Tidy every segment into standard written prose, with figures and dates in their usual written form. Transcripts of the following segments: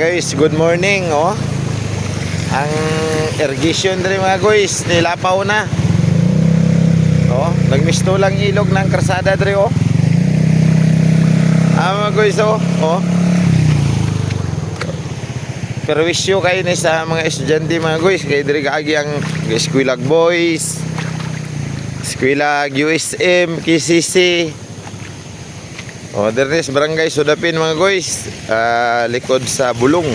guys, good morning oh. Ang irrigation diri mga guys, nilapaw na. Oh, nagmisto lang ilog ng karsada diri oh. Mga guys oh. Oh. Perwisyo kayo ni sa mga estudyante mga guys, kay diri kaagi ang Eskwela Boys, Eskwela USM, KCC. Oh, diri sa barangay Sudapin mga guys, likod sa Bulong.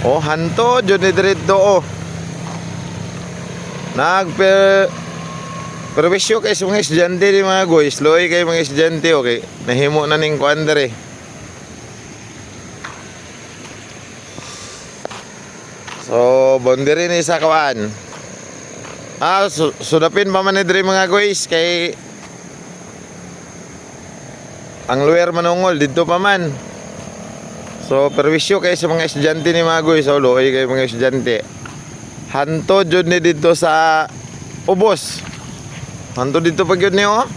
Oh, hanto jud ni dito oh. Perwisyo kay sa mga estudyante di mga guys, loy kay mga estudyante okay. Nahimo na ning kuan diri. So, boundary ni sa kuan. Sudapin pa man ni diri mga guys kay ang luwer manungol dito pa man. So perwisyo kay sa mga estudyante ni mga guys, so loy kay mga estudyante. Hanto jud ni dito sa ubos. Hanto dito pag yun ni oh.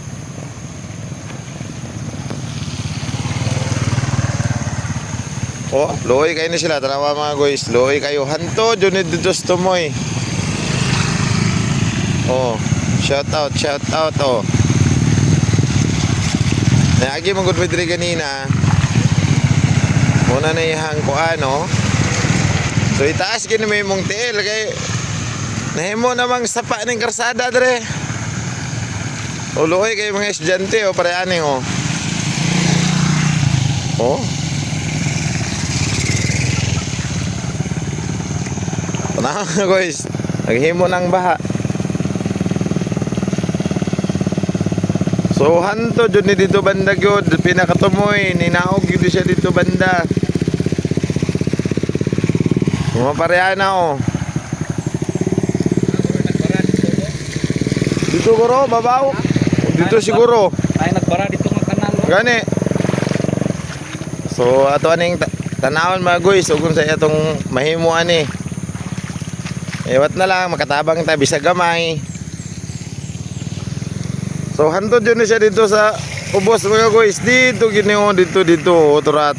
Oh, loy kayo ni sila, tanawa mga guys. Loy kayo, hanto jud ni dito sa tumoy. Oh, shout out oh. Nagi mong good diri kanina. Muna na ihang kuan no. So itaas gini may mong tiil kay nahimo namang sapa ning karsada dire. Uloy kay mga estudyante o pareani oh. Oh. Tanaw guys, naghimo ng baha. So hanto jud ni dito banda gyud, pinakatumoy ninaog gyud siya dito banda. Mga pareha na oh. Dito guro babaw. Dito siguro. Ay nagbara dito nga kanal. Gani. So ato aning tanawon mga guys, ug sa atong mahimo ani. Iwat na lang makatabang ta bisag gamay. So hanto dyan na siya dito sa ubos mga guys. Dito gini dito tura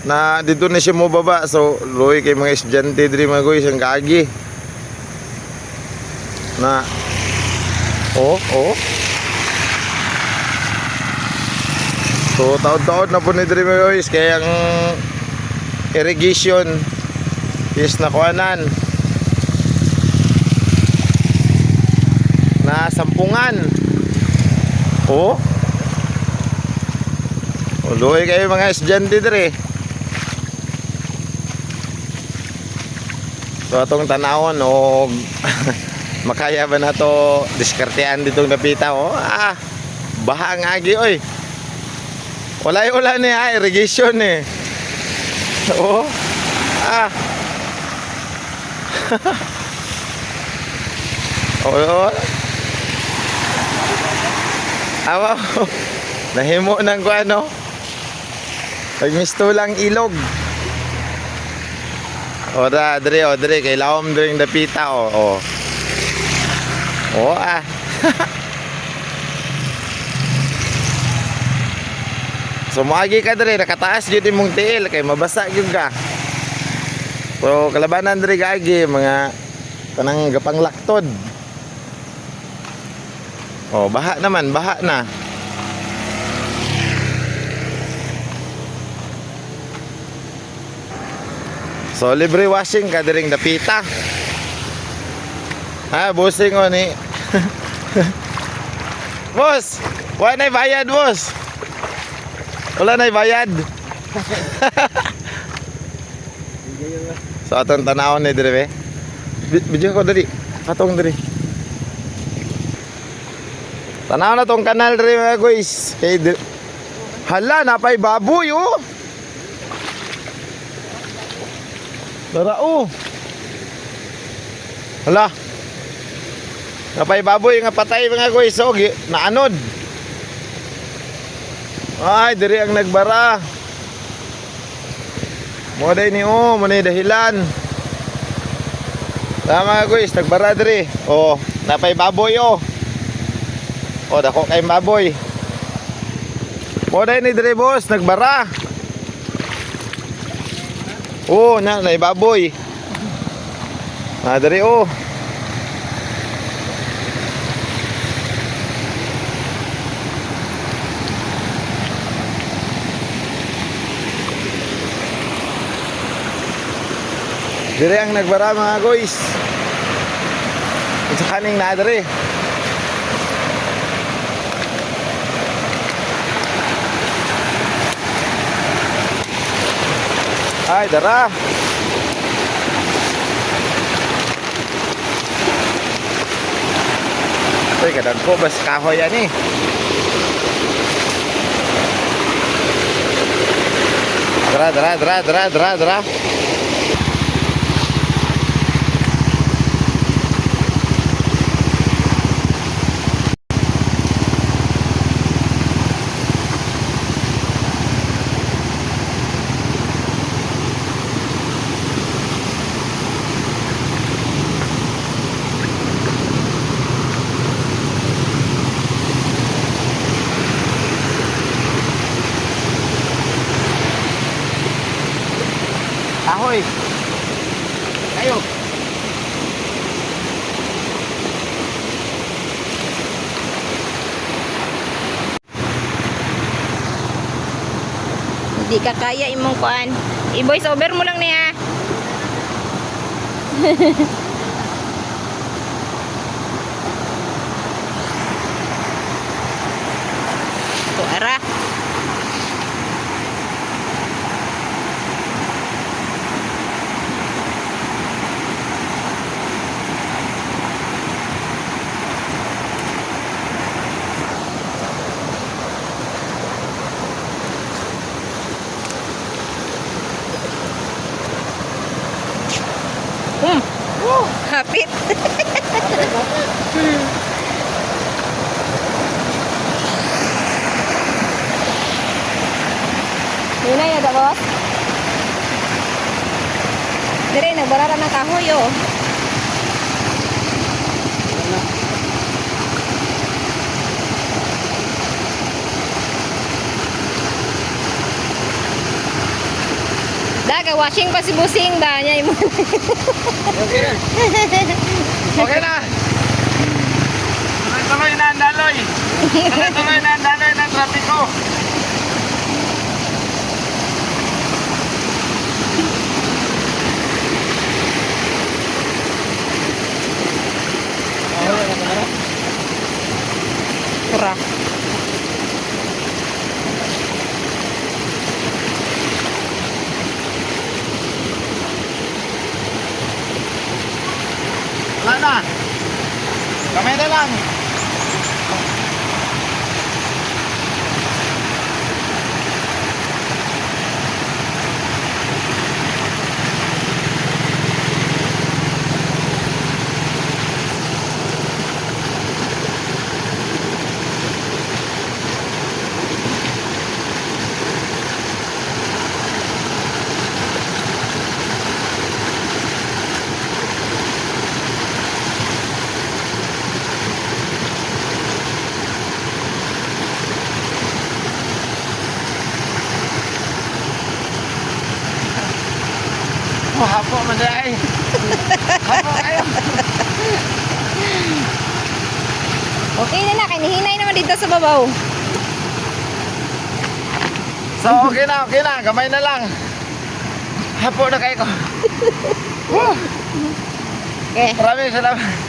na dito na siya mo baba. So loy kay mga estudyante diri mga guys ang kaagi na oh. So taod-taod na po ni diri mga guys kay ang irrigation is nakuanan na sampungan. Oh. Uloy kayo mga estudyante dire. So atong tanawon og makaya ba na to diskartean ditong napita oh. Baha nga agi oy. Wala ni irrigation eh. Oh. Oh. Awa, nahimo ng kuano. Nagmisto lang ilog. Ora, dire kay lawom dring dapita oh. Oh. So moagi ka dire nakataas gyud imong tiil kay mabasa gyud ka. So kalabanan dire gagi mga kanang gapang laktod. Oh, baha na. So libre washing ka diring dapita. Bossing o ni. Boss, wala na bayad boss. Wala na bayad. So atong tanawon ni dire be. Bidyo ko diri. Atong diri. Tanaw na tong kanal rin mga guys. Hala, napay baboy oh. Tara oh. Hala. Napay baboy nga patay mga guys oh. Naanod. Ay, diri ang nagbara. Moday ni oh, manay dahilan. Tama mga guys, nagbara diri. Oh, napay baboy oh. O dako kay baboy. O dahil ni dire boss, nagbara. Oh, na ibaboy. Dari oh. Dire ang nagbara mga guys. Sa kaning na dire. Ay, dara. Ay, kadang ko bas kahoy yan eh. Dara. Kahoy. Kayo. Hindi ka kaya imong kuan. I-voice over mo lang niya. Tuara. Hapit. Yun na yun, boss. Dire, nagbarara ng kahoy, oh. Daga, washing pa si Busing da niya imo. Okay na. Okay na. Tuloy na ang daloy. Tuloy na ang daloy ng trapiko. Pura. Wala na. Kamay na lang. Oh, hapo man dai. Hapo kayo. Okay na, kinihinay naman dito sa babaw. So, okay na. Gamay na lang. Hapo na kayo ko. Okay. Maraming salamat.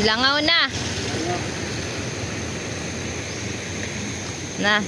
Langaw na. Na.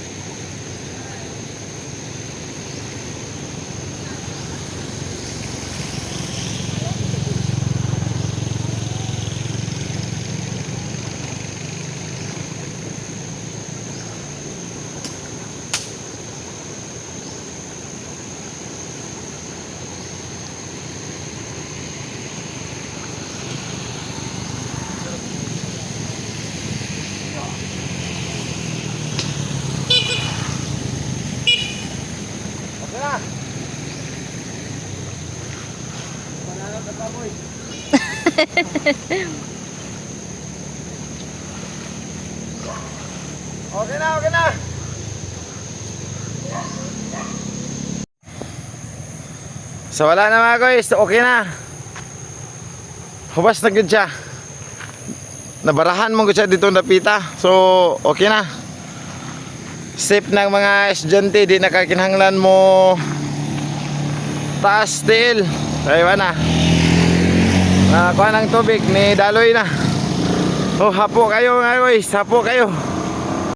Okay na, okay na. So wala na mga guys, okay na. Hubas na gud siya. Nabarahan mo gud siya dito napita. So okay na. Safe ng mga estudyante, di nakakinahanglan mo taas tiil. Kaya na. Kuha ng tubig ni daloy na. Oh, hapo kayo mga guys, hapo kayo.